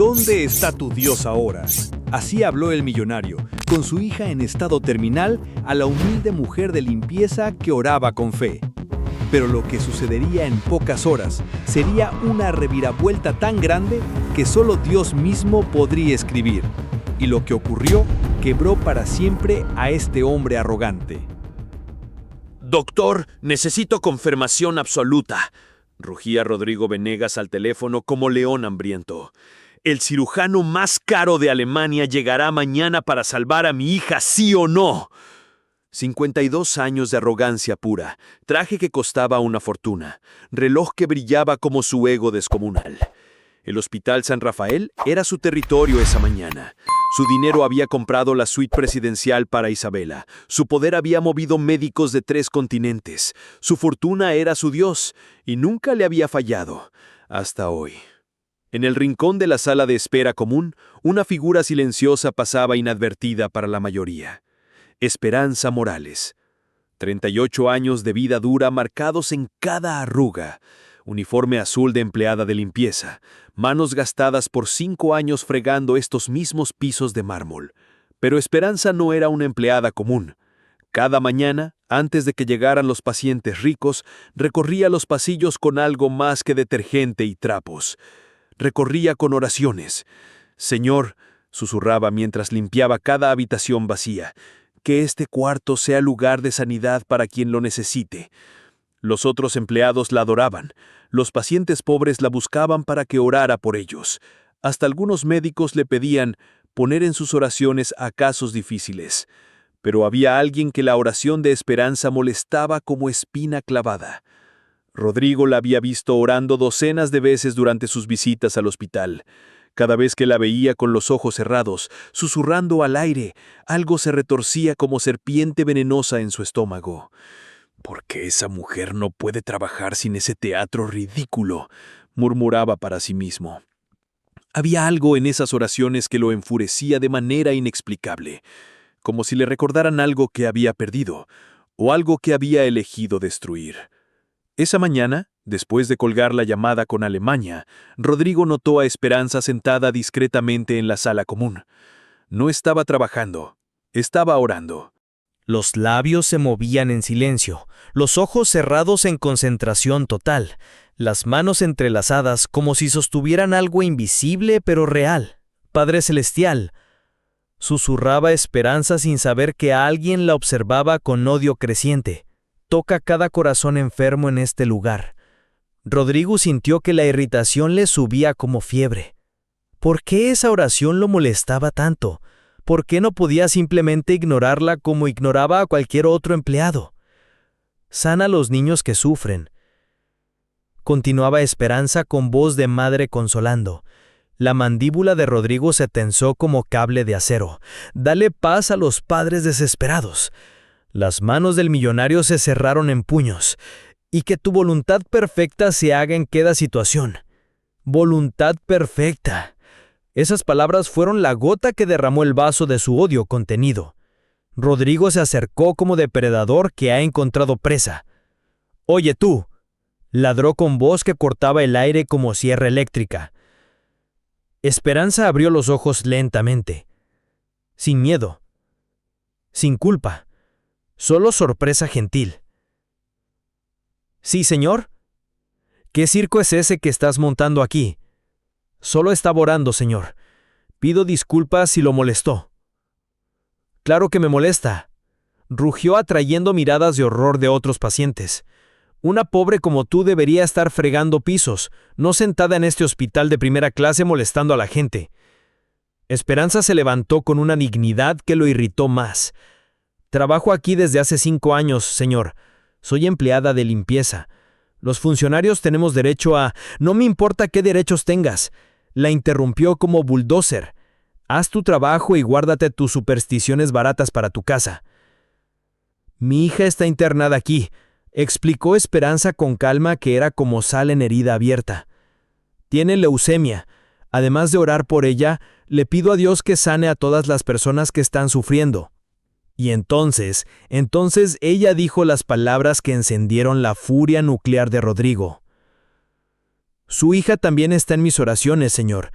¿Dónde está tu Dios ahora? Así habló el millonario, con su hija en estado terminal, a la humilde mujer de limpieza que oraba con fe. Pero lo que sucedería en pocas horas sería una reviravuelta tan grande que solo Dios mismo podría escribir. Y lo que ocurrió quebró para siempre a este hombre arrogante. «Doctor, necesito confirmación absoluta», rugía Rodrigo Venegas al teléfono como león hambriento. «El cirujano más caro de Alemania llegará mañana para salvar a mi hija, ¿sí o no?» 52 años de arrogancia pura, traje que costaba una fortuna, reloj que brillaba como su ego descomunal. El Hospital San Rafael era su territorio esa mañana. Su dinero había comprado la suite presidencial para Isabela. Su poder había movido médicos de 3 continentes. Su fortuna era su Dios, y nunca le había fallado, hasta hoy. En el rincón de la sala de espera común, una figura silenciosa pasaba inadvertida para la mayoría. Esperanza Morales. 38 años de vida dura marcados en cada arruga. Uniforme azul de empleada de limpieza. Manos gastadas por 5 años fregando estos mismos pisos de mármol. Pero Esperanza no era una empleada común. Cada mañana, antes de que llegaran los pacientes ricos, recorría los pasillos con algo más que detergente y trapos. Recorría con oraciones. «Señor», susurraba mientras limpiaba cada habitación vacía, «que este cuarto sea lugar de sanidad para quien lo necesite». Los otros empleados la adoraban. Los pacientes pobres la buscaban para que orara por ellos. Hasta algunos médicos le pedían poner en sus oraciones a casos difíciles. Pero había alguien que la oración de Esperanza molestaba como espina clavada. Rodrigo la había visto orando docenas de veces durante sus visitas al hospital. Cada vez que la veía con los ojos cerrados, susurrando al aire, algo se retorcía como serpiente venenosa en su estómago. «¿Por qué esa mujer no puede trabajar sin ese teatro ridículo?», murmuraba para sí mismo. Había algo en esas oraciones que lo enfurecía de manera inexplicable, como si le recordaran algo que había perdido, o algo que había elegido destruir. Esa mañana, después de colgar la llamada con Alemania, Rodrigo notó a Esperanza sentada discretamente en la sala común. No estaba trabajando, estaba orando. Los labios se movían en silencio, los ojos cerrados en concentración total, las manos entrelazadas como si sostuvieran algo invisible pero real. «Padre Celestial», susurraba Esperanza sin saber que alguien la observaba con odio creciente. «Toca cada corazón enfermo en este lugar». Rodrigo sintió que la irritación le subía como fiebre. ¿Por qué esa oración lo molestaba tanto? ¿Por qué no podía simplemente ignorarla como ignoraba a cualquier otro empleado? «Sana a los niños que sufren», continuaba Esperanza con voz de madre consolando. La mandíbula de Rodrigo se tensó como cable de acero. «Dale paz a los padres desesperados». Las manos del millonario se cerraron en puños. «Y que tu voluntad perfecta se haga en cada situación». «Voluntad perfecta». Esas palabras fueron la gota que derramó el vaso de su odio contenido. Rodrigo se acercó como depredador que ha encontrado presa. «Oye tú», ladró con voz que cortaba el aire como sierra eléctrica. Esperanza abrió los ojos lentamente. Sin miedo. Sin culpa. Solo sorpresa gentil. «¿Sí, señor? ¿Qué circo es ese que estás montando aquí?» «Solo estaba orando, señor. Pido disculpas si lo molestó». «Claro que me molesta», rugió atrayendo miradas de horror de otros pacientes. «Una pobre como tú debería estar fregando pisos, no sentada en este hospital de primera clase molestando a la gente». Esperanza se levantó con una dignidad que lo irritó más. «Trabajo aquí desde hace 5 años, señor. Soy empleada de limpieza. Los funcionarios tenemos derecho a... No me importa qué derechos tengas», la interrumpió como bulldozer. «Haz tu trabajo y guárdate tus supersticiones baratas para tu casa». «Mi hija está internada aquí», explicó Esperanza con calma que era como sal en herida abierta. «Tiene leucemia. Además de orar por ella, le pido a Dios que sane a todas las personas que están sufriendo». Y entonces ella dijo las palabras que encendieron la furia nuclear de Rodrigo. «Su hija también está en mis oraciones, señor.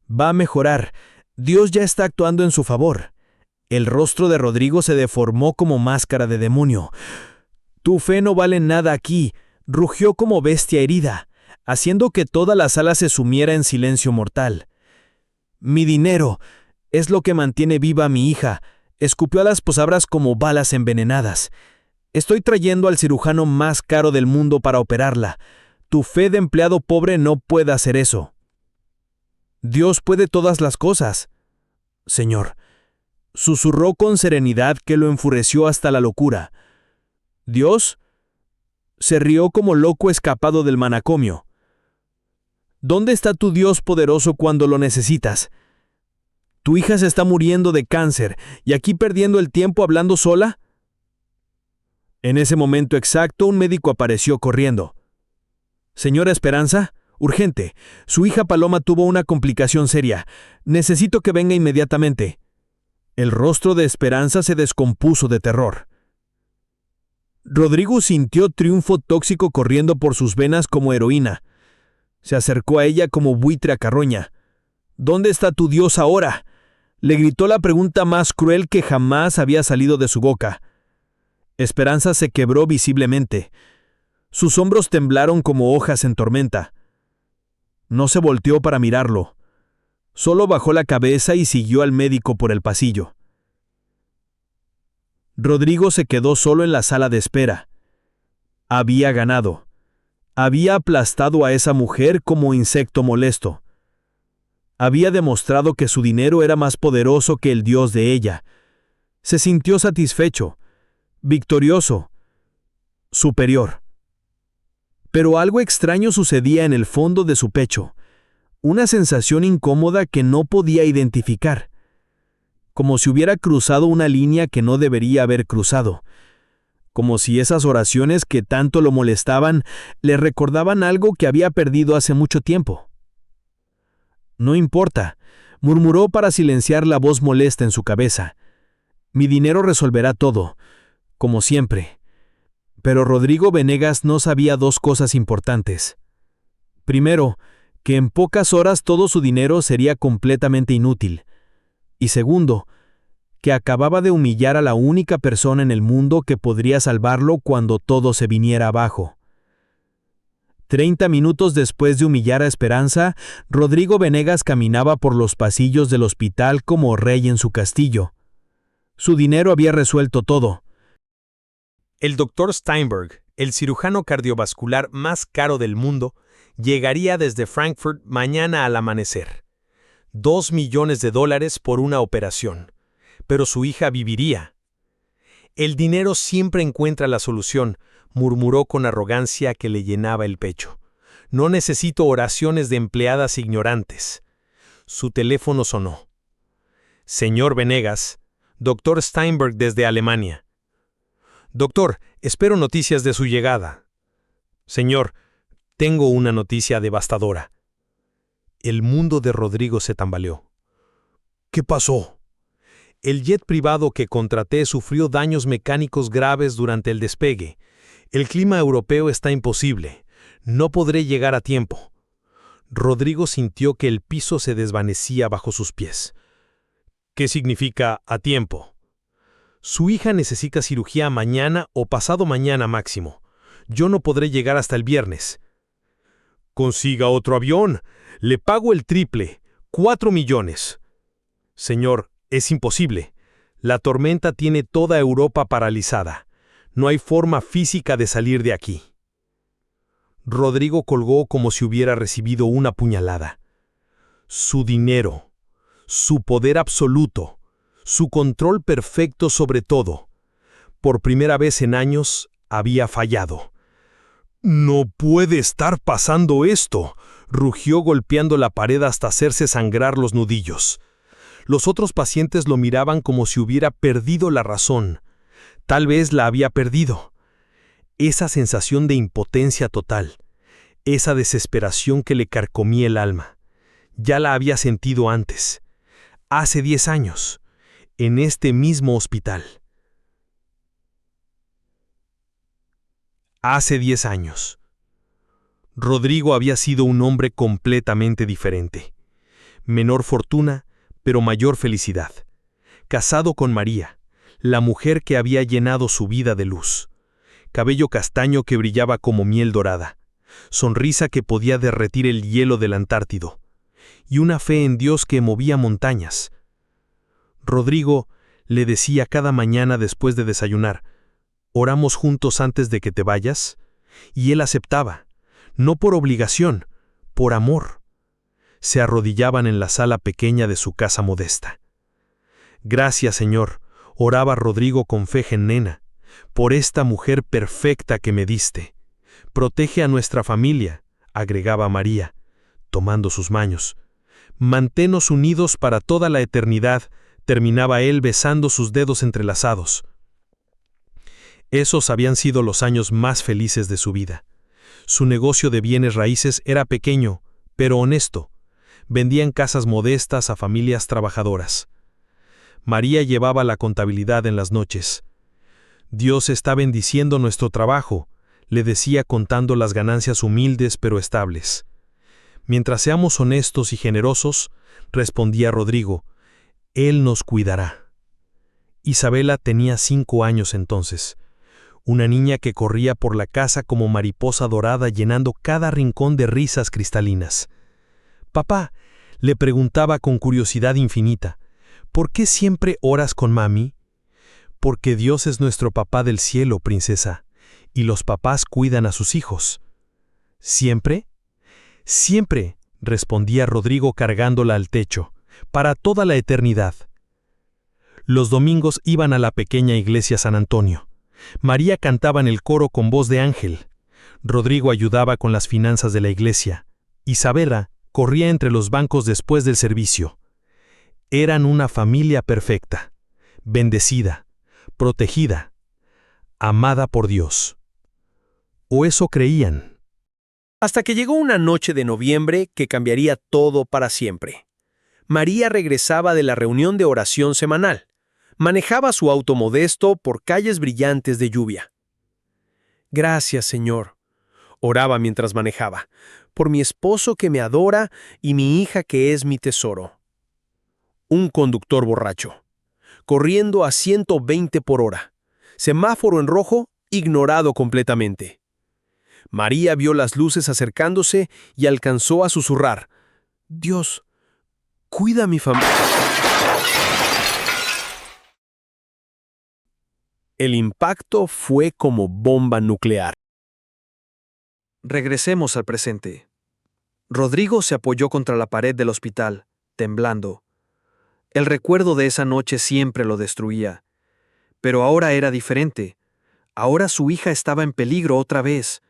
Va a mejorar. Dios ya está actuando en su favor. El rostro de Rodrigo se deformó como máscara de demonio. Tu fe no vale nada aquí, rugió como bestia herida, haciendo que toda la sala se sumiera en silencio mortal. Mi dinero es lo que mantiene viva a mi hija, escupió a las posabras como balas envenenadas. Estoy trayendo al cirujano más caro del mundo para operarla. Tu fe de empleado pobre no puede hacer eso. Dios puede todas las cosas, Señor. Susurró con serenidad que lo enfureció hasta la locura. ¿Dios? Se rió como loco escapado del manicomio. ¿Dónde está tu Dios poderoso cuando lo necesitas? ¿Tu hija se está muriendo de cáncer y aquí perdiendo el tiempo hablando sola? En ese momento exacto, un médico apareció corriendo. Señora Esperanza, urgente. Su hija Paloma tuvo una complicación seria. Necesito que venga inmediatamente. El rostro de Esperanza se descompuso de terror. Rodrigo sintió triunfo tóxico corriendo por sus venas como heroína. Se acercó a ella como buitre a carroña. ¿Dónde está tu Dios ahora? Le gritó la pregunta más cruel que jamás había salido de su boca. Esperanza se quebró visiblemente. Sus hombros temblaron como hojas en tormenta. No se volteó para mirarlo. Solo bajó la cabeza y siguió al médico por el pasillo. Rodrigo se quedó solo en la sala de espera. Había ganado. Había aplastado a esa mujer como insecto molesto. Había demostrado que su dinero era más poderoso que el Dios de ella. Se sintió satisfecho, victorioso, superior. Pero algo extraño sucedía en el fondo de su pecho, una sensación incómoda que no podía identificar, como si hubiera cruzado una línea que no debería haber cruzado, como si esas oraciones que tanto lo molestaban le recordaban algo que había perdido hace mucho tiempo. No importa, murmuró para silenciar la voz molesta en su cabeza. Mi dinero resolverá todo, como siempre. Pero Rodrigo Venegas no sabía dos cosas importantes. Primero, que en pocas horas todo su dinero sería completamente inútil. Y segundo, que acababa de humillar a la única persona en el mundo que podría salvarlo cuando todo se viniera abajo. 30 minutos después de humillar a Esperanza, Rodrigo Venegas caminaba por los pasillos del hospital como rey en su castillo. Su dinero había resuelto todo. El Dr. Steinberg, el cirujano cardiovascular más caro del mundo, llegaría desde Frankfurt mañana al amanecer. $2 millones por una operación. Pero su hija viviría. El dinero siempre encuentra la solución, murmuró con arrogancia que le llenaba el pecho. No necesito oraciones de empleadas ignorantes. Su teléfono sonó. Señor Venegas, Dr. Steinberg desde Alemania. Doctor, espero noticias de su llegada. Señor, tengo una noticia devastadora. El mundo de Rodrigo se tambaleó. ¿Qué pasó? El jet privado que contraté sufrió daños mecánicos graves durante el despegue. El clima europeo está imposible. No podré llegar a tiempo. Rodrigo sintió que el piso se desvanecía bajo sus pies. ¿Qué significa a tiempo? Su hija necesita cirugía mañana o pasado mañana máximo. Yo no podré llegar hasta el viernes. Consiga otro avión. Le pago el triple. 4 millones. Señor, es imposible. La tormenta tiene toda Europa paralizada. No hay forma física de salir de aquí. Rodrigo colgó como si hubiera recibido una puñalada. Su dinero, su poder absoluto, su control perfecto sobre todo. Por primera vez en años, había fallado. «No puede estar pasando esto», rugió golpeando la pared hasta hacerse sangrar los nudillos. Los otros pacientes lo miraban como si hubiera perdido la razón. Tal vez la había perdido. Esa sensación de impotencia total, esa desesperación que le carcomía el alma, ya la había sentido antes, hace 10 años, en este mismo hospital. Hace 10 años. Rodrigo había sido un hombre completamente diferente. menor fortuna, pero mayor felicidad. Casado con María, la mujer que había llenado su vida de luz. Cabello castaño que brillaba como miel dorada. Sonrisa que podía derretir el hielo del Antártido. Y una fe en Dios que movía montañas. Rodrigo le decía cada mañana después de desayunar: «¿Oramos juntos antes de que te vayas?». Y él aceptaba, no por obligación, por amor. Se arrodillaban en la sala pequeña de su casa modesta. «Gracias, Señor», oraba Rodrigo con fe genuina, «por esta mujer perfecta que me diste. Protege a nuestra familia», agregaba María, tomando sus manos. «Manténnos unidos para toda la eternidad», terminaba él besando sus dedos entrelazados. Esos habían sido los años más felices de su vida. Su negocio de bienes raíces era pequeño, pero honesto. Vendían casas modestas a familias trabajadoras. María llevaba la contabilidad en las noches. «Dios está bendiciendo nuestro trabajo», le decía contando las ganancias humildes pero estables. «Mientras seamos honestos y generosos», respondía Rodrigo, «Él nos cuidará». Isabela tenía 5 años entonces. Una niña que corría por la casa como mariposa dorada llenando cada rincón de risas cristalinas. «Papá», le preguntaba con curiosidad infinita, «¿por qué siempre oras con mami?». «Porque Dios es nuestro papá del cielo, princesa, y los papás cuidan a sus hijos». «¿Siempre?». «Siempre», respondía Rodrigo cargándola al techo, «para toda la eternidad». Los domingos iban a la pequeña iglesia San Antonio. María cantaba en el coro con voz de ángel. Rodrigo ayudaba con las finanzas de la iglesia. Isabela corría entre los bancos después del servicio. Eran una familia perfecta, bendecida, protegida, amada por Dios. O eso creían. Hasta que llegó una noche de noviembre que cambiaría todo para siempre. María regresaba de la reunión de oración semanal. Manejaba su auto modesto por calles brillantes de lluvia. «Gracias, Señor», oraba mientras manejaba, «por mi esposo que me adora y mi hija que es mi tesoro». Un conductor borracho, corriendo a 120 por hora. Semáforo en rojo, ignorado completamente. María vio las luces acercándose y alcanzó a susurrar: «Dios, cuida a mi familia». El impacto fue como bomba nuclear. Regresemos al presente. Rodrigo se apoyó contra la pared del hospital, temblando. El recuerdo de esa noche siempre lo destruía. Pero ahora era diferente. Ahora su hija estaba en peligro otra vez,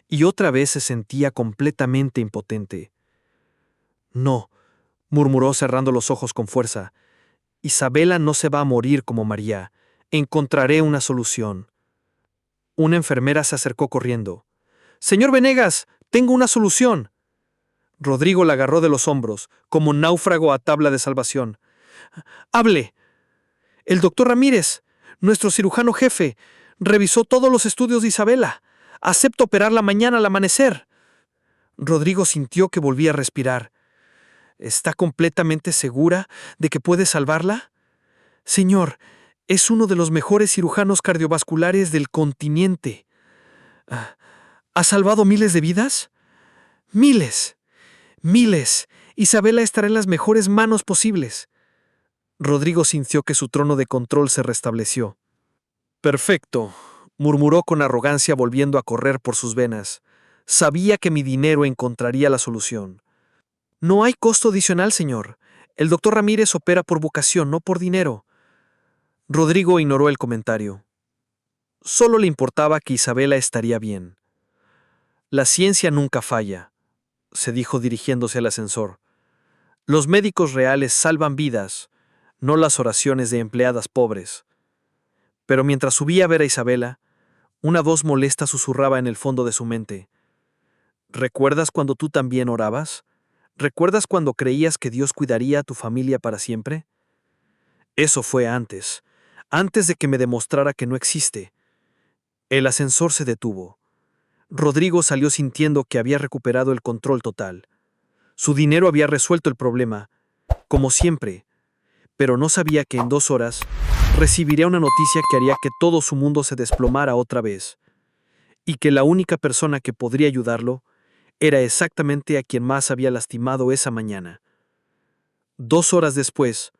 y otra vez se sentía completamente impotente. «No», murmuró cerrando los ojos con fuerza. «Isabela no se va a morir como María. Encontraré una solución». Una enfermera se acercó corriendo. «Señor Venegas, tengo una solución». Rodrigo la agarró de los hombros, como náufrago a tabla de salvación. «Hable». «El doctor Ramírez, nuestro cirujano jefe, revisó todos los estudios de Isabela. Acepto operarla mañana al amanecer». Rodrigo sintió que volvía a respirar. «¿Está completamente segura de que puede salvarla?». «Señor, es uno de los mejores cirujanos cardiovasculares del continente». «¿Ha salvado miles de vidas?». «Miles. Miles. Isabela estará en las mejores manos posibles». Rodrigo sintió que su trono de control se restableció. «Perfecto», murmuró con arrogancia volviendo a correr por sus venas. «Sabía que mi dinero encontraría la solución». «No hay costo adicional, señor. El doctor Ramírez opera por vocación, no por dinero». Rodrigo ignoró el comentario. Solo le importaba que Isabela estaría bien. «La ciencia nunca falla», se dijo dirigiéndose al ascensor. «Los médicos reales salvan vidas, no las oraciones de empleadas pobres». Pero mientras subía a ver a Isabela, una voz molesta susurraba en el fondo de su mente. «¿Recuerdas cuando tú también orabas? ¿Recuerdas cuando creías que Dios cuidaría a tu familia para siempre? Eso fue antes de que me demostrara que no existe». El ascensor se detuvo. Rodrigo salió sintiendo que había recuperado el control total. Su dinero había resuelto el problema, como siempre, pero no sabía que en 2 horas recibiría una noticia que haría que todo su mundo se desplomara otra vez, y que la única persona que podría ayudarlo era exactamente a quien más había lastimado esa mañana. 2 horas después,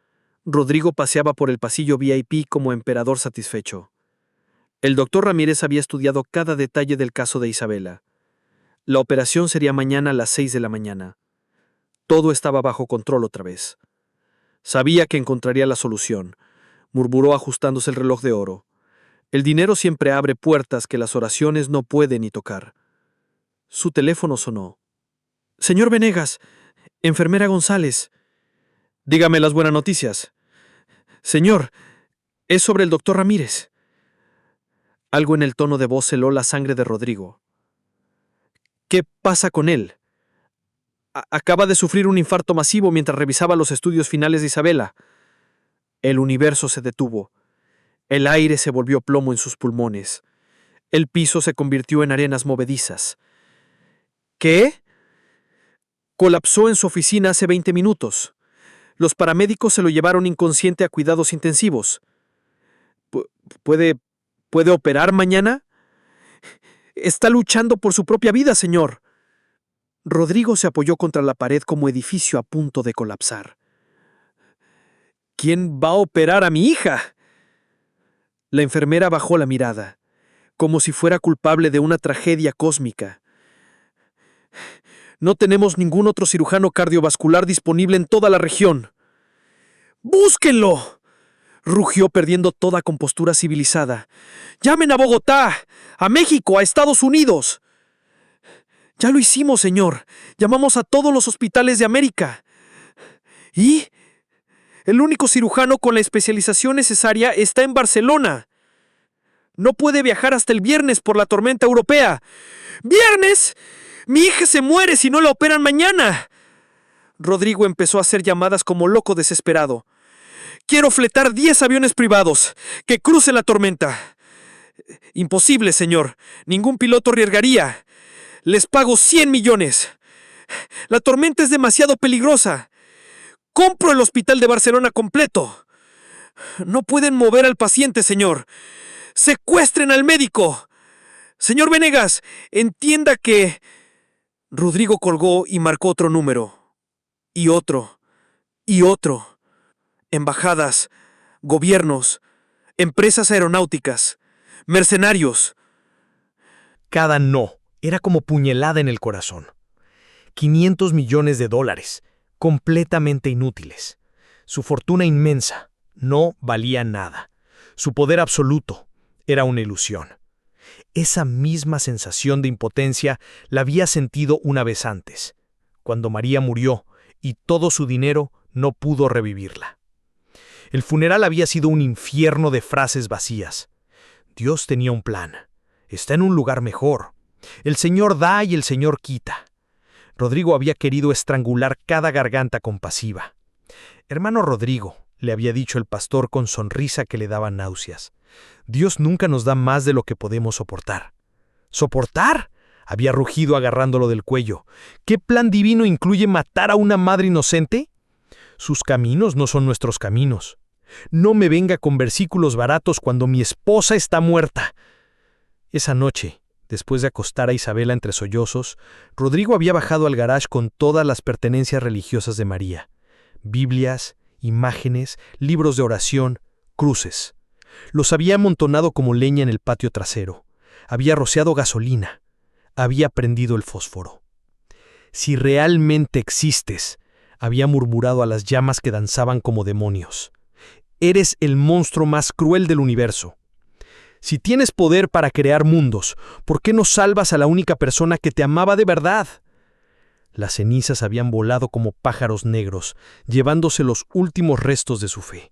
Rodrigo paseaba por el pasillo VIP como emperador satisfecho. El doctor Ramírez había estudiado cada detalle del caso de Isabela. La operación sería mañana a las 6 de la mañana. Todo estaba bajo control otra vez. Sabía que encontraría la solución, murmuró ajustándose el reloj de oro. El dinero siempre abre puertas que las oraciones no pueden ni tocar. Su teléfono sonó. Señor Venegas, enfermera González. Dígame las buenas noticias. Señor, es sobre el doctor Ramírez. Algo en el tono de voz heló la sangre de Rodrigo. ¿Qué pasa con él? Acaba de sufrir un infarto masivo mientras revisaba los estudios finales de Isabela. El universo se detuvo. El aire se volvió plomo en sus pulmones. El piso se convirtió en arenas movedizas. ¿Qué? Colapsó en su oficina hace 20 minutos. Los paramédicos se lo llevaron inconsciente a cuidados intensivos. ¿Puede operar mañana? Está luchando por su propia vida, señor. Rodrigo se apoyó contra la pared como edificio a punto de colapsar. ¿Quién va a operar a mi hija? La enfermera bajó la mirada, como si fuera culpable de una tragedia cósmica. No tenemos ningún otro cirujano cardiovascular disponible en toda la región. ¡Búsquenlo!, rugió perdiendo toda compostura civilizada. ¡Llamen a Bogotá, a México, a Estados Unidos! Ya lo hicimos, señor. Llamamos a todos los hospitales de América. ¿Y? El único cirujano con la especialización necesaria está en Barcelona. No puede viajar hasta el viernes por la tormenta europea. ¡Viernes! ¡Mi hija se muere si no la operan mañana! Rodrigo empezó a hacer llamadas como loco desesperado. Quiero fletar 10 aviones privados que crucen la tormenta. Imposible, señor. Ningún piloto arriesgaría. Les pago 100 millones. La tormenta es demasiado peligrosa. Compro el hospital de Barcelona completo. No pueden mover al paciente, señor. ¡Secuestren al médico! Señor Venegas, entienda que... Rodrigo colgó y marcó otro número. Y otro. Y otro. Embajadas, gobiernos, empresas aeronáuticas, mercenarios. Cada no era como puñalada en el corazón. 500 millones de dólares, completamente inútiles. Su fortuna inmensa no valía nada. Su poder absoluto era una ilusión. Esa misma sensación de impotencia la había sentido una vez antes, cuando María murió y todo su dinero no pudo revivirla. El funeral había sido un infierno de frases vacías. Dios tenía un plan. Está en un lugar mejor. El Señor da y el Señor quita. Rodrigo había querido estrangular cada garganta compasiva. Hermano Rodrigo, le había dicho el pastor con sonrisa que le daba náuseas. Dios nunca nos da más de lo que podemos soportar. ¿Soportar?, había rugido agarrándolo del cuello. ¿Qué plan divino incluye matar a una madre inocente? Sus caminos no son nuestros caminos. No me venga con versículos baratos cuando mi esposa está muerta. Esa noche, después de acostar a Isabela entre sollozos, Rodrigo había bajado al garage con todas las pertenencias religiosas de María. Biblias, imágenes, libros de oración, cruces. Los había amontonado como leña en el patio trasero. Había rociado gasolina. Había prendido el fósforo. Si realmente existes, había murmurado a las llamas que danzaban como demonios. Eres el monstruo más cruel del universo. Si tienes poder para crear mundos, ¿por qué no salvas a la única persona que te amaba de verdad? Las cenizas habían volado como pájaros negros, llevándose los últimos restos de su fe.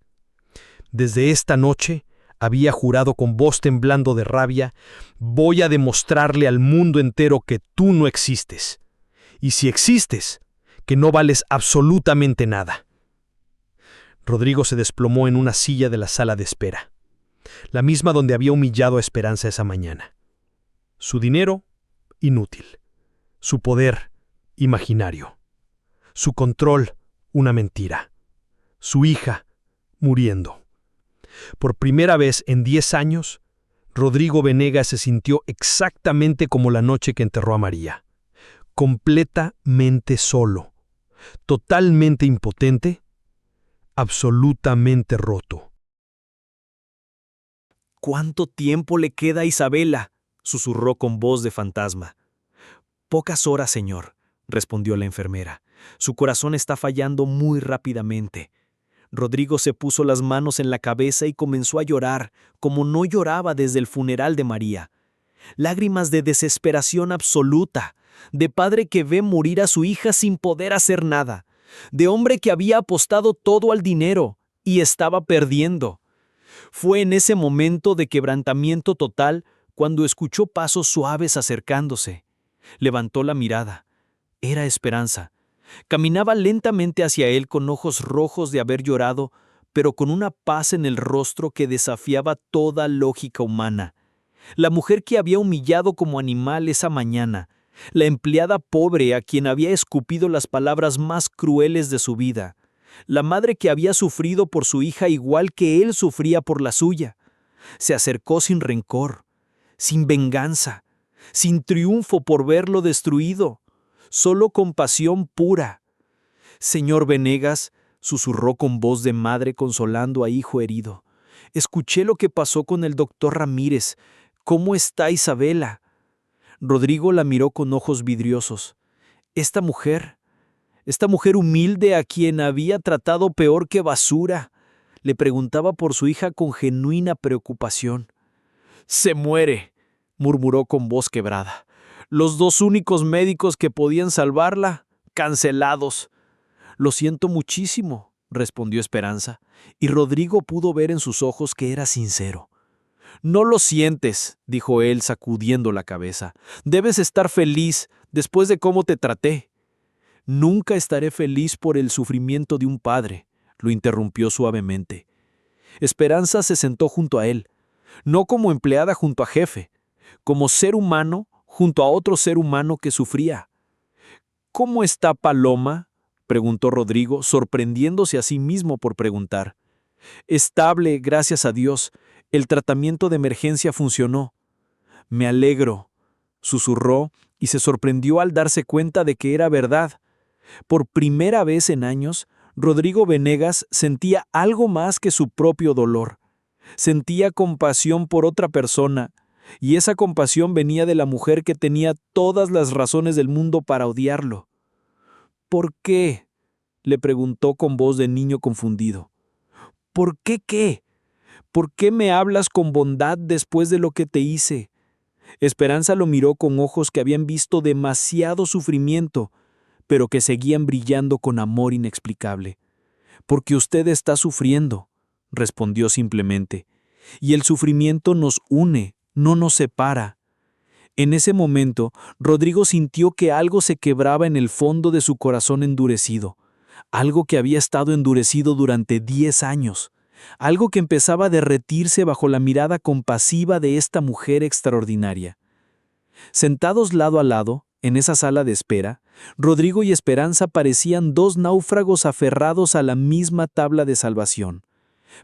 Desde esta noche, había jurado con voz temblando de rabia, voy a demostrarle al mundo entero que tú no existes. Y si existes, que no vales absolutamente nada. Rodrigo se desplomó en una silla de la sala de espera, la misma donde había humillado a Esperanza esa mañana. Su dinero, inútil. Su poder, imaginario. Su control, una mentira. su hija, muriendo. Por primera vez en 10 años, Rodrigo Venegas se sintió exactamente como la noche que enterró a María. Completamente solo, totalmente impotente, absolutamente roto. ¿Cuánto tiempo le queda a Isabela?, susurró con voz de fantasma. Pocas horas, señor, respondió la enfermera. Su corazón está fallando muy rápidamente. Rodrigo se puso las manos en la cabeza y comenzó a llorar, como no lloraba desde el funeral de María. Lágrimas de desesperación absoluta, de padre que ve morir a su hija sin poder hacer nada, de hombre que había apostado todo al dinero y estaba perdiendo. Fue en ese momento de quebrantamiento total cuando escuchó pasos suaves acercándose. Levantó la mirada. Era Esperanza. Caminaba lentamente hacia él con ojos rojos de haber llorado, pero con una paz en el rostro que desafiaba toda lógica humana. La mujer que había humillado como animal esa mañana, la empleada pobre a quien había escupido las palabras más crueles de su vida, la madre que había sufrido por su hija igual que él sufría por la suya. Se acercó sin rencor, sin venganza, sin triunfo por verlo destruido, solo compasión pura. Señor Venegas, susurró con voz de madre consolando a hijo herido. Escuché lo que pasó con el doctor Ramírez. ¿Cómo está Isabela? Rodrigo la miró con ojos vidriosos. Esta mujer humilde a quien había tratado peor que basura, le preguntaba por su hija con genuina preocupación. Se muere, murmuró con voz quebrada. Los 2 únicos médicos que podían salvarla, cancelados. Lo siento muchísimo, respondió Esperanza, y Rodrigo pudo ver en sus ojos que era sincero. No lo sientes, dijo él sacudiendo la cabeza. Debes estar feliz después de cómo te traté. Nunca estaré feliz por el sufrimiento de un padre, lo interrumpió suavemente. Esperanza se sentó junto a él, no como empleada junto a jefe, como ser humano junto a otro ser humano que sufría. ¿Cómo está Paloma?, preguntó Rodrigo, sorprendiéndose a sí mismo por preguntar. Estable, gracias a Dios. El tratamiento de emergencia funcionó. Me alegro, susurró y se sorprendió al darse cuenta de que era verdad. Por primera vez en años, Rodrigo Venegas sentía algo más que su propio dolor. Sentía compasión por otra persona, y esa compasión venía de la mujer que tenía todas las razones del mundo para odiarlo. ¿Por qué?, le preguntó con voz de niño confundido. ¿Por qué qué? ¿Por qué me hablas con bondad después de lo que te hice? Esperanza lo miró con ojos que habían visto demasiado sufrimiento, pero que seguían brillando con amor inexplicable. Porque usted está sufriendo, respondió simplemente, y el sufrimiento nos une, no nos separa. En ese momento, Rodrigo sintió que algo se quebraba en el fondo de su corazón endurecido, algo que había estado endurecido durante 10 años, algo que empezaba a derretirse bajo la mirada compasiva de esta mujer extraordinaria. Sentados lado a lado, en esa sala de espera, Rodrigo y Esperanza parecían 2 náufragos aferrados a la misma tabla de salvación.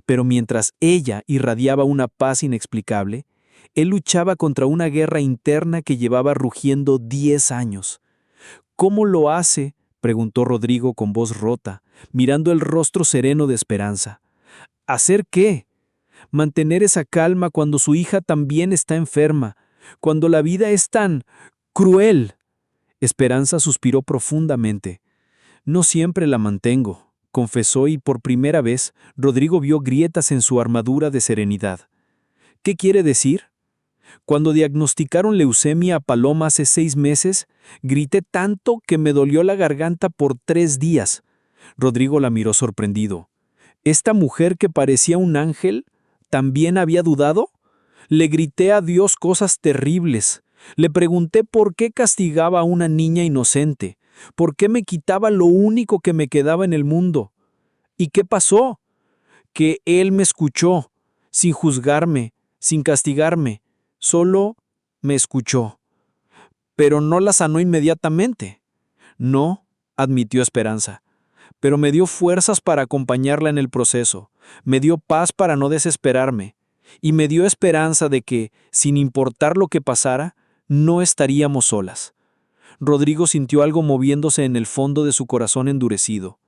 Pero mientras ella irradiaba una paz inexplicable, él luchaba contra una guerra interna que llevaba rugiendo 10 años. ¿Cómo lo hace?, preguntó Rodrigo con voz rota, mirando el rostro sereno de Esperanza. ¿Hacer qué? Mantener esa calma cuando su hija también está enferma, cuando la vida es tan cruel. Esperanza suspiró profundamente. No siempre la mantengo, confesó, y por primera vez Rodrigo vio grietas en su armadura de serenidad. ¿Qué quiere decir? Cuando diagnosticaron leucemia a Paloma hace 6 meses, grité tanto que me dolió la garganta por 3 días. Rodrigo la miró sorprendido. ¿Esta mujer que parecía un ángel también había dudado? Le grité a Dios cosas terribles. Le pregunté por qué castigaba a una niña inocente, por qué me quitaba lo único que me quedaba en el mundo. ¿Y qué pasó? Que Él me escuchó, sin juzgarme, sin castigarme. Solo me escuchó. Pero no la sanó inmediatamente. No, admitió Esperanza. pero me dio fuerzas para acompañarla en el proceso, me dio paz para no desesperarme, y me dio esperanza de que, sin importar lo que pasara, no estaríamos solas. Rodrigo sintió algo moviéndose en el fondo de su corazón endurecido.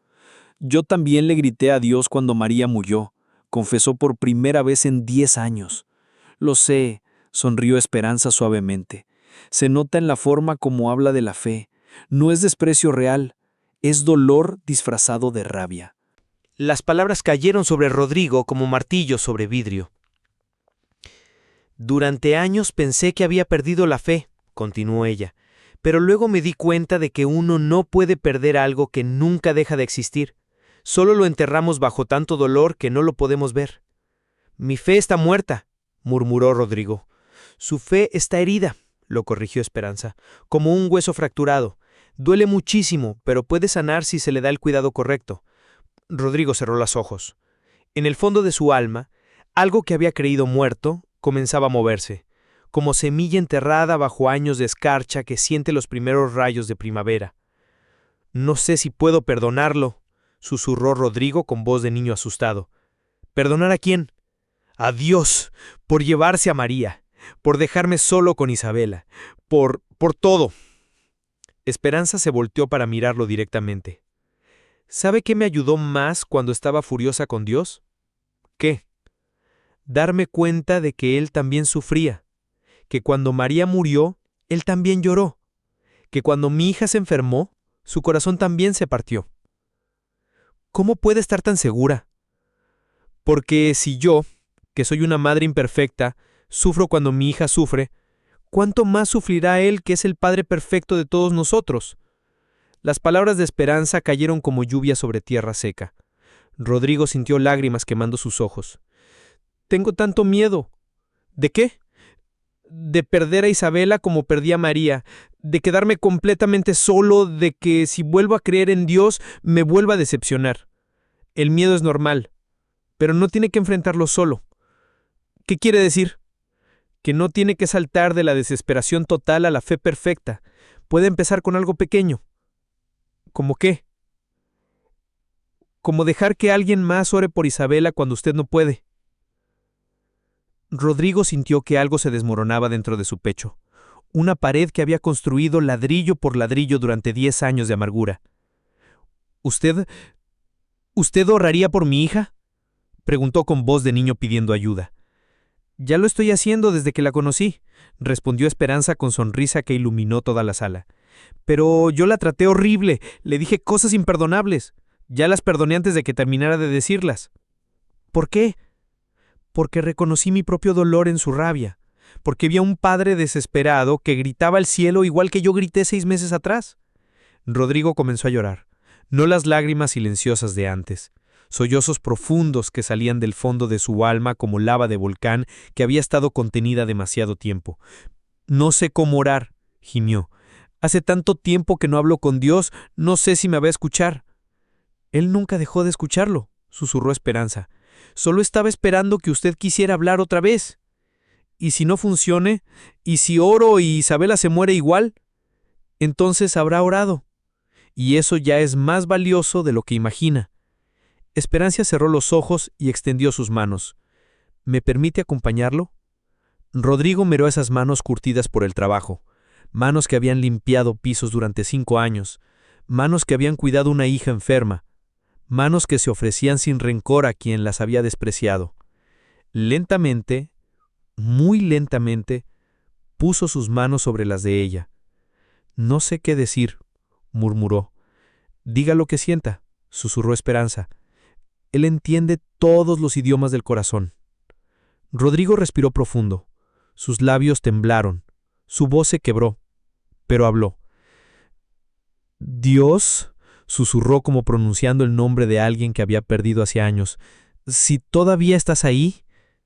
Yo también le grité a Dios cuando María murió, confesó por primera vez en 10 años. Lo sé, sonrió Esperanza suavemente. Se nota en la forma como habla de la fe. No es desprecio real, es dolor disfrazado de rabia. Las palabras cayeron sobre Rodrigo como martillos sobre vidrio. Durante años pensé que había perdido la fe, continuó ella, pero luego me di cuenta de que uno no puede perder algo que nunca deja de existir. Solo lo enterramos bajo tanto dolor que no lo podemos ver. Mi fe está muerta, murmuró Rodrigo. Su fe está herida, lo corrigió Esperanza, como un hueso fracturado. Duele muchísimo, pero puede sanar si se le da el cuidado correcto. Rodrigo cerró los ojos. En el fondo de su alma, algo que había creído muerto comenzaba a moverse, como semilla enterrada bajo años de escarcha que siente los primeros rayos de primavera. No sé si puedo perdonarlo, susurró Rodrigo con voz de niño asustado. ¿Perdonar a quién? A Dios, por llevarse a María, por dejarme solo con Isabela, por todo. Esperanza se volteó para mirarlo directamente. ¿Sabe qué me ayudó más cuando estaba furiosa con Dios? ¿Qué? Darme cuenta de que Él también sufría, que cuando María murió, Él también lloró, que cuando mi hija se enfermó, su corazón también se partió. ¿Cómo puede estar tan segura? Porque si yo, que soy una madre imperfecta, sufro cuando mi hija sufre, ¿cuánto más sufrirá Él, que es el Padre perfecto de todos nosotros? Las palabras de Esperanza cayeron como lluvia sobre tierra seca. Rodrigo sintió lágrimas quemando sus ojos. Tengo tanto miedo. ¿De qué? De perder a Isabela como perdí a María, de quedarme completamente solo, de que si vuelvo a creer en Dios me vuelva a decepcionar. El miedo es normal, pero no tiene que enfrentarlo solo. ¿Qué quiere decir? Que no tiene que saltar de la desesperación total a la fe perfecta. Puede empezar con algo pequeño. ¿Cómo qué? Como dejar que alguien más ore por Isabela cuando usted no puede. Rodrigo sintió que algo se desmoronaba dentro de su pecho. Una pared que había construido ladrillo por ladrillo durante 10 años de amargura. ¿Usted oraría por mi hija?, preguntó con voz de niño pidiendo ayuda. Ya lo estoy haciendo desde que la conocí, respondió Esperanza con sonrisa que iluminó toda la sala. Pero yo la traté horrible, le dije cosas imperdonables. Ya las perdoné antes de que terminara de decirlas. ¿Por qué? Porque reconocí mi propio dolor en su rabia, porque vi a un padre desesperado que gritaba al cielo igual que yo grité 6 meses atrás. Rodrigo comenzó a llorar, no las lágrimas silenciosas de antes, sollozos profundos que salían del fondo de su alma como lava de volcán que había estado contenida demasiado tiempo. No sé cómo orar, gimió. Hace tanto tiempo que no hablo con Dios, no sé si me va a escuchar. Él nunca dejó de escucharlo, susurró Esperanza. Solo estaba esperando que usted quisiera hablar otra vez. ¿Y si no funcione? ¿Y si oro y Isabela se muere igual? Entonces habrá orado. Y eso ya es más valioso de lo que imagina. Esperanza cerró los ojos y extendió sus manos. ¿Me permite acompañarlo? Rodrigo miró esas manos curtidas por el trabajo, manos que habían limpiado pisos durante 5 años, manos que habían cuidado una hija enferma, manos que se ofrecían sin rencor a quien las había despreciado. Lentamente, muy lentamente, puso sus manos sobre las de ella. No sé qué decir, murmuró. Diga lo que sienta, susurró Esperanza. Él entiende todos los idiomas del corazón. Rodrigo respiró profundo. Sus labios temblaron. Su voz se quebró, pero habló. Dios, susurró como pronunciando el nombre de alguien que había perdido hace años. Si todavía estás ahí,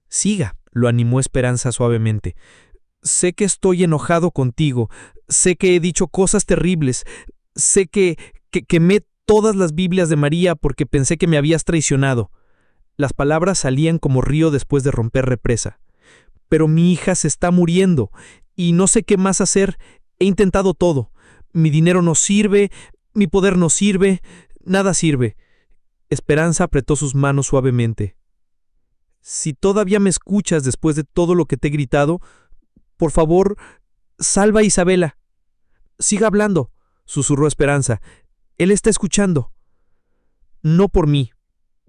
siga, lo animó Esperanza suavemente. Sé que estoy enojado contigo, sé que he dicho cosas terribles, sé que quemé todas las Biblias de María porque pensé que me habías traicionado. Las palabras salían como río después de romper represa. Pero mi hija se está muriendo y no sé qué más hacer. He intentado todo. Mi dinero no sirve, mi poder no sirve. Nada sirve. Esperanza apretó sus manos suavemente. Si todavía me escuchas después de todo lo que te he gritado, por favor, salva a Isabela. Siga hablando, susurró Esperanza. Él está escuchando. No por mí,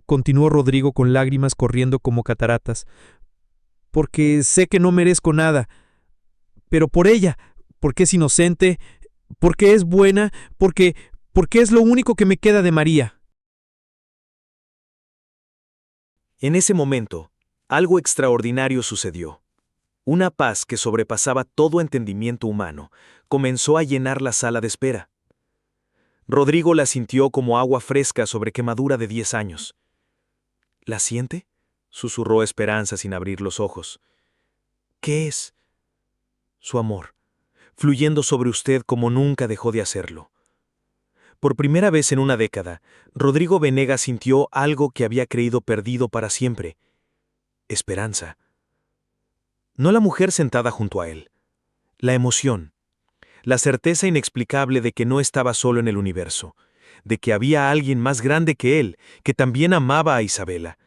continuó Rodrigo con lágrimas corriendo como cataratas, porque sé que no merezco nada, pero por ella, porque es inocente, porque es buena, porque es lo único que me queda de María. En ese momento, algo extraordinario sucedió. Una paz que sobrepasaba todo entendimiento humano comenzó a llenar la sala de espera. Rodrigo la sintió como agua fresca sobre quemadura de 10 años. ¿La siente?, susurró Esperanza sin abrir los ojos. ¿Qué es? Su amor, fluyendo sobre usted como nunca dejó de hacerlo. Por primera vez en una década, Rodrigo Venegas sintió algo que había creído perdido para siempre: esperanza. No la mujer sentada junto a él, la emoción, la certeza inexplicable de que no estaba solo en el universo, de que había alguien más grande que él, que también amaba a Isabela.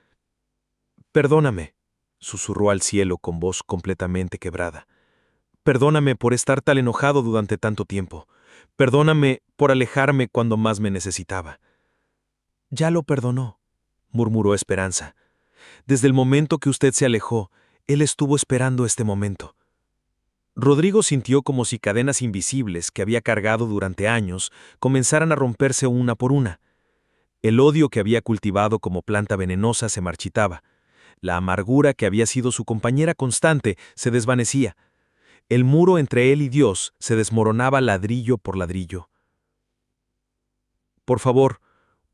Perdóname, susurró al cielo con voz completamente quebrada. Perdóname por estar tan enojado durante tanto tiempo. Perdóname por alejarme cuando más me necesitaba. Ya lo perdonó, murmuró Esperanza. Desde el momento que usted se alejó, él estuvo esperando este momento. Rodrigo sintió como si cadenas invisibles que había cargado durante años comenzaran a romperse una por una. El odio que había cultivado como planta venenosa se marchitaba. La amargura que había sido su compañera constante se desvanecía. El muro entre él y Dios se desmoronaba ladrillo por ladrillo. Por favor,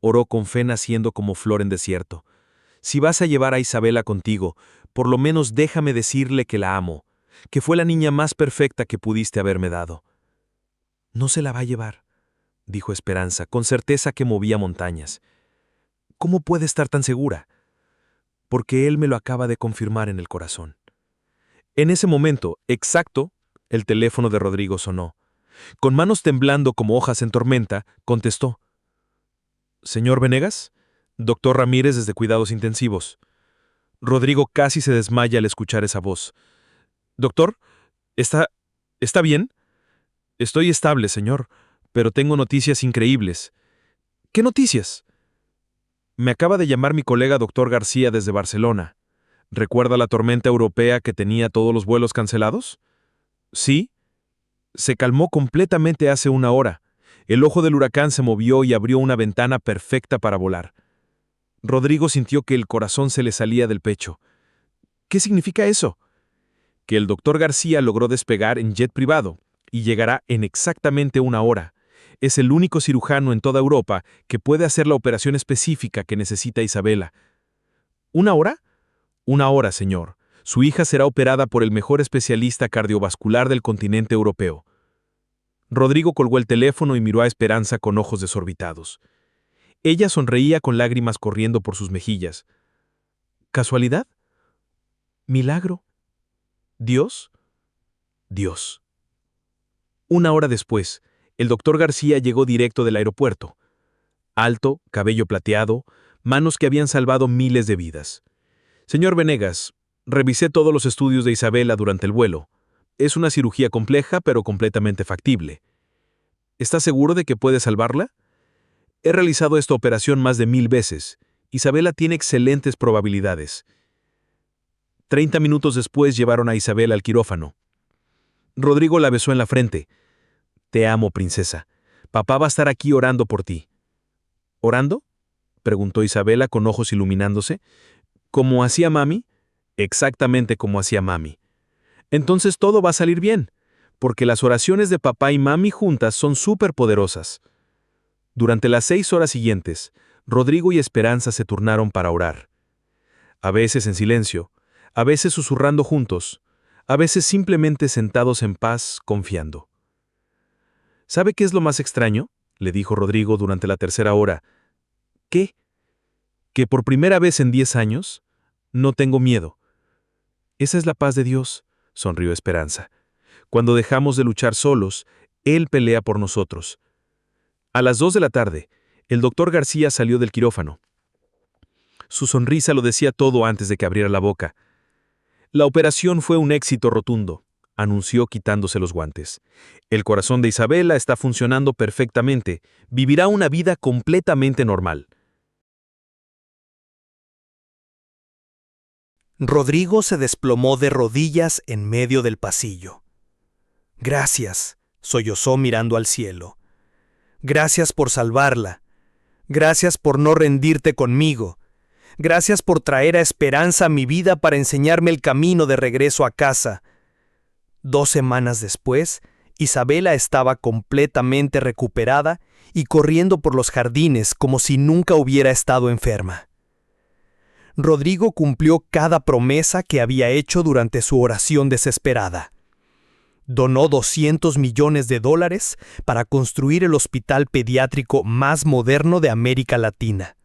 oró con fe naciendo como flor en desierto. Si vas a llevar a Isabela contigo, por lo menos déjame decirle que la amo, que fue la niña más perfecta que pudiste haberme dado. No se la va a llevar, dijo Esperanza, con certeza que movía montañas. ¿Cómo puede estar tan segura? Porque él me lo acaba de confirmar en el corazón. En ese momento, exacto, el teléfono de Rodrigo sonó. Con manos temblando como hojas en tormenta, contestó. ¿Señor Venegas? Doctor Ramírez desde Cuidados Intensivos. Rodrigo casi se desmaya al escuchar esa voz. Doctor, ¿está bien? Estoy estable, señor, pero tengo noticias increíbles. ¿Qué noticias? Me acaba de llamar mi colega doctor García desde Barcelona. ¿Recuerda la tormenta europea que tenía todos los vuelos cancelados? Sí. Se calmó completamente hace una hora. El ojo del huracán se movió y abrió una ventana perfecta para volar. Rodrigo sintió que el corazón se le salía del pecho. ¿Qué significa eso? Que el doctor García logró despegar en jet privado y llegará en exactamente una hora. Es el único cirujano en toda Europa que puede hacer la operación específica que necesita Isabela. ¿Una hora? Una hora, señor. Su hija será operada por el mejor especialista cardiovascular del continente europeo. Rodrigo colgó el teléfono y miró a Esperanza con ojos desorbitados. Ella sonreía con lágrimas corriendo por sus mejillas. ¿Casualidad? ¿Milagro? ¿Dios? Dios. Una hora después, el doctor García llegó directo del aeropuerto. Alto, cabello plateado, manos que habían salvado miles de vidas. Señor Venegas, revisé todos los estudios de Isabela durante el vuelo. Es una cirugía compleja, pero completamente factible. ¿Está seguro de que puede salvarla? He realizado esta operación más de 1000 veces. Isabela tiene excelentes probabilidades. 30 minutos después llevaron a Isabela al quirófano. Rodrigo la besó en la frente. Te amo, princesa. Papá va a estar aquí orando por ti. ¿Orando?, preguntó Isabela con ojos iluminándose. ¿Cómo hacía mami? Exactamente como hacía mami. Entonces todo va a salir bien, porque las oraciones de papá y mami juntas son súper poderosas. Durante las 6 horas siguientes, Rodrigo y Esperanza se turnaron para orar. A veces en silencio, a veces susurrando juntos, a veces simplemente sentados en paz, confiando. ¿Sabe qué es lo más extraño?, le dijo Rodrigo durante la tercera hora. ¿Qué? Que por primera vez en 10 años, no tengo miedo. Esa es la paz de Dios, sonrió Esperanza. Cuando dejamos de luchar solos, Él pelea por nosotros. A las 2 de la tarde, El doctor García salió del quirófano. Su sonrisa lo decía todo antes de que abriera la boca. La operación fue un éxito rotundo, anunció quitándose los guantes. El corazón de Isabela está funcionando perfectamente. Vivirá una vida completamente normal. Rodrigo se desplomó de rodillas en medio del pasillo. Gracias, sollozó mirando al cielo. Gracias por salvarla. Gracias por no rendirte conmigo. Gracias por traer a Esperanza a mi vida para enseñarme el camino de regreso a casa. 2 semanas después, Isabela estaba completamente recuperada y corriendo por los jardines como si nunca hubiera estado enferma. Rodrigo cumplió cada promesa que había hecho durante su oración desesperada. Donó $200 millones para construir el hospital pediátrico más moderno de América Latina.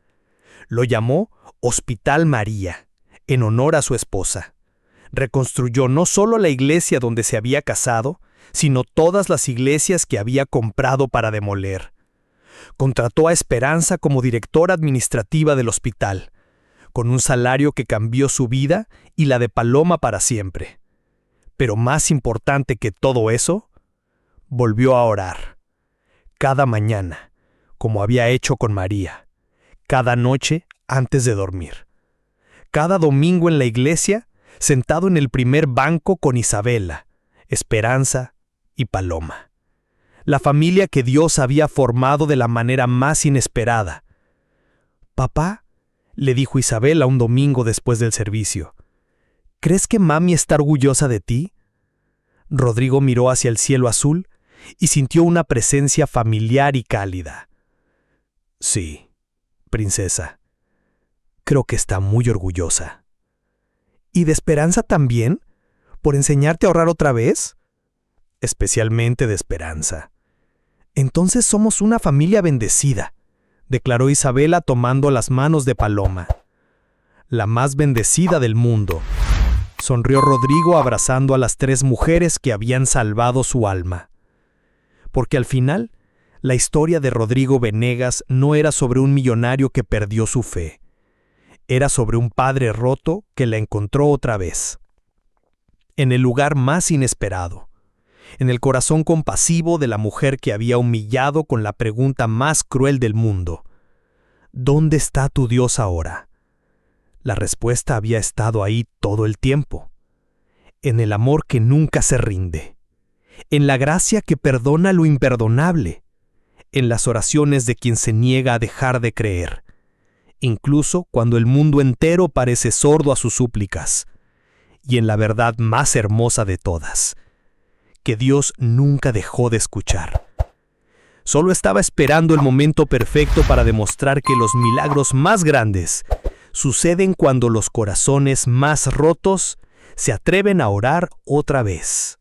Lo llamó Hospital María, en honor a su esposa. Reconstruyó no solo la iglesia donde se había casado, sino todas las iglesias que había comprado para demoler. Contrató a Esperanza como directora administrativa del hospital, con un salario que cambió su vida y la de Paloma para siempre. Pero más importante que todo eso, volvió a orar. Cada mañana, como había hecho con María. Cada noche antes de dormir. Cada domingo en la iglesia, sentado en el primer banco con Isabela, Esperanza y Paloma. La familia que Dios había formado de la manera más inesperada. «Papá», le dijo Isabela un domingo después del servicio, «¿crees que mami está orgullosa de ti?» Rodrigo miró hacia el cielo azul y sintió una presencia familiar y cálida. «Sí, princesa, creo que está muy orgullosa». «¿Y de Esperanza también? ¿Por enseñarte a ahorrar otra vez?» «Especialmente de Esperanza». «Entonces somos una familia bendecida», declaró Isabela tomando las manos de Paloma. «La más bendecida del mundo», sonrió Rodrigo abrazando a las 3 mujeres que habían salvado su alma. Porque al final, la historia de Rodrigo Venegas no era sobre un millonario que perdió su fe. Era sobre un padre roto que la encontró otra vez. En el lugar más inesperado. En el corazón compasivo de la mujer que había humillado con la pregunta más cruel del mundo. ¿Dónde está tu Dios ahora? La respuesta había estado ahí todo el tiempo. En el amor que nunca se rinde. En la gracia que perdona lo imperdonable. En las oraciones de quien se niega a dejar de creer. Incluso cuando el mundo entero parece sordo a sus súplicas. Y en la verdad más hermosa de todas, que Dios nunca dejó de escuchar. Solo estaba esperando el momento perfecto para demostrar que los milagros más grandes suceden cuando los corazones más rotos se atreven a orar otra vez.